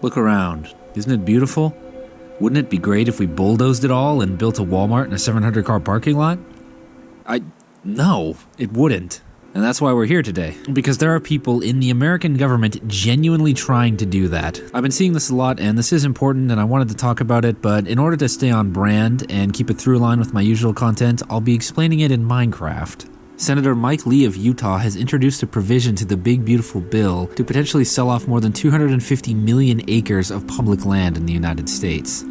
Look around. Isn't it beautiful? Wouldn't it be great if we bulldozed it all and built a Walmart in a 700-car parking lot? No, it wouldn't. And that's why we're here today. Because there are people in the American government genuinely trying to do that. I've been seeing this a lot, and this is important, and I wanted to talk about it, but in order to stay on brand and keep it through line with my usual content, I'll be explaining it in Minecraft. Senator Mike Lee of Utah has introduced a provision to the Big Beautiful Bill to potentially sell off more than 250 million acres of public land in the United States.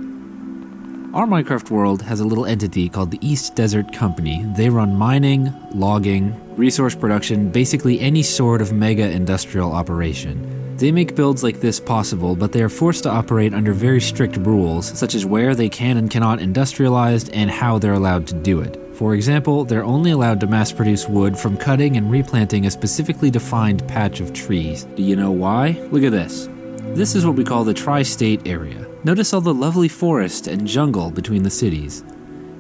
Our Minecraft world has a little entity called the East Desert Company. They run mining, logging, resource production, basically any sort of mega industrial operation. They make builds like this possible, but they are forced to operate under very strict rules, such as where they can and cannot industrialize and how they're allowed to do it. For example, they're only allowed to mass produce wood from cutting and replanting a specifically defined patch of trees. Do you know why? Look at this. This is what we call the tri-state area. Notice all the lovely forest and jungle between the cities.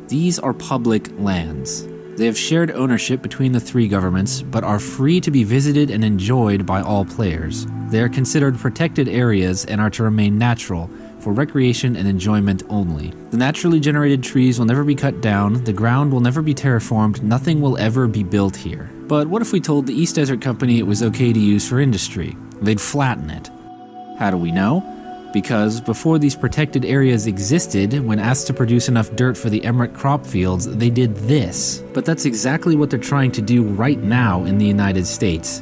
These are public lands. They have shared ownership between the three governments, but are free to be visited and enjoyed by all players. They are considered protected areas and are to remain natural, for recreation and enjoyment only. The naturally generated trees will never be cut down, the ground will never be terraformed, nothing will ever be built here. But what if we told the East Desert Company it was okay to use for industry? They'd flatten it. How do we know? Because before these protected areas existed, when asked to produce enough dirt for the emerald crop fields, they did this. But that's exactly what they're trying to do right now in the United States.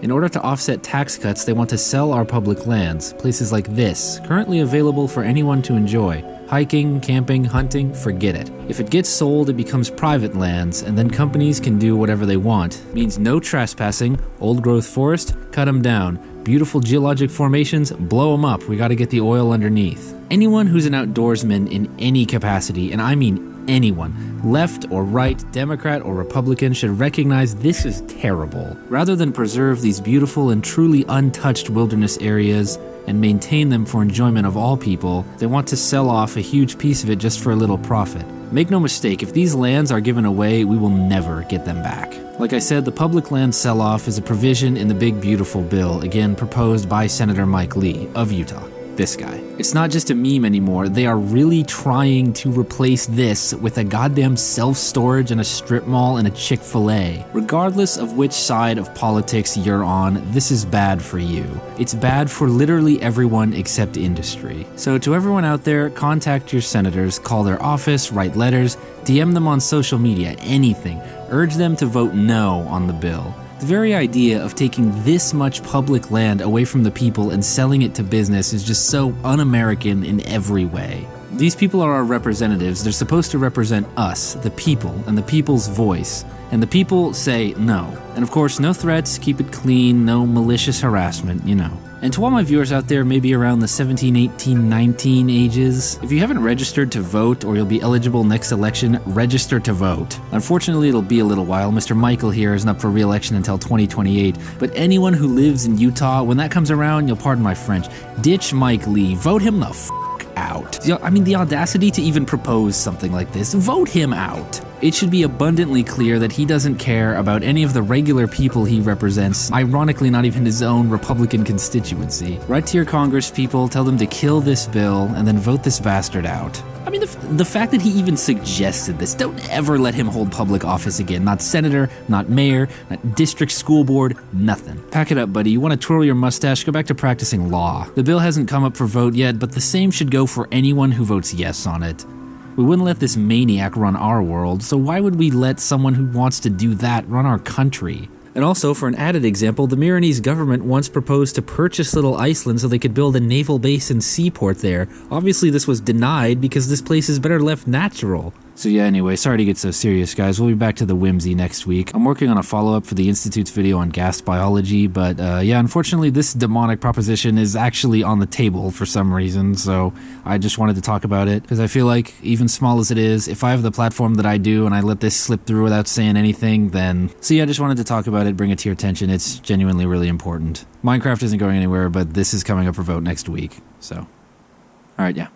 In order to offset tax cuts, they want to sell our public lands, places like this, currently available for anyone to enjoy. Hiking, camping, hunting, forget it. If it gets sold, it becomes private lands, and then companies can do whatever they want. It means no trespassing, old-growth forest, cut them down. Beautiful geologic formations, blow them up. We gotta get the oil underneath. Anyone who's an outdoorsman in any capacity, and I mean anyone, left or right, Democrat or Republican, should recognize this is terrible. Rather than preserve these beautiful and truly untouched wilderness areas and maintain them for enjoyment of all people, they want to sell off a huge piece of it just for a little profit. Make no mistake, if these lands are given away, we will never get them back. Like I said, the public land sell-off is a provision in the Big Beautiful Bill, again proposed by Senator Mike Lee of Utah. This guy. It's not just a meme anymore, they are really trying to replace this with a goddamn self-storage and a strip mall and a Chick-fil-A. Regardless of which side of politics you're on, this is bad for you. It's bad for literally everyone except industry. So to everyone out there, contact your senators, call their office, write letters, DM them on social media, anything. Urge them to vote no on the bill. The very idea of taking this much public land away from the people and selling it to business is just so un-American in every way. These people are our representatives. They're supposed to represent us, the people, and the people's voice. And the people say no. And of course, no threats, keep it clean, no malicious harassment, you know. And to all my viewers out there, maybe around the 17, 18, 19 ages, if you haven't registered to vote or you'll be eligible next election, register to vote. Unfortunately, it'll be a little while. Mr. Michael here isn't up for re-election until 2028. But anyone who lives in Utah, when that comes around, you'll pardon my French, ditch Mike Lee. Vote him the f*** out. I mean, the audacity to even propose something like this, vote him out. It should be abundantly clear that he doesn't care about any of the regular people he represents, ironically not even his own Republican constituency. Write to your Congress people, tell them to kill this bill, and then vote this bastard out. I mean, the fact that he even suggested this, don't ever let him hold public office again. Not senator, not mayor, not district school board, nothing. Pack it up, buddy. You want to twirl your mustache? Go back to practicing law. The bill hasn't come up for vote yet, but the same should go for anyone who votes yes on it. We wouldn't let this maniac run our world, so why would we let someone who wants to do that run our country? And also, for an added example, the Myronese government once proposed to purchase Little Iceland so they could build a naval base and seaport there. Obviously, this was denied because this place is better left natural. So yeah, anyway, sorry to get so serious, guys. We'll be back to the whimsy next week. I'm working on a follow-up for the Institute's video on gas biology, but yeah, unfortunately, this demonic proposition is actually on the table for some reason, so I just wanted to talk about it, because I feel like, even small as it is, if I have the platform that I do and I let this slip through without saying anything, then... So yeah, I just wanted to talk about it, bring it to your attention. It's genuinely really important. Minecraft isn't going anywhere, but this is coming up for vote next week, so... Alright, yeah.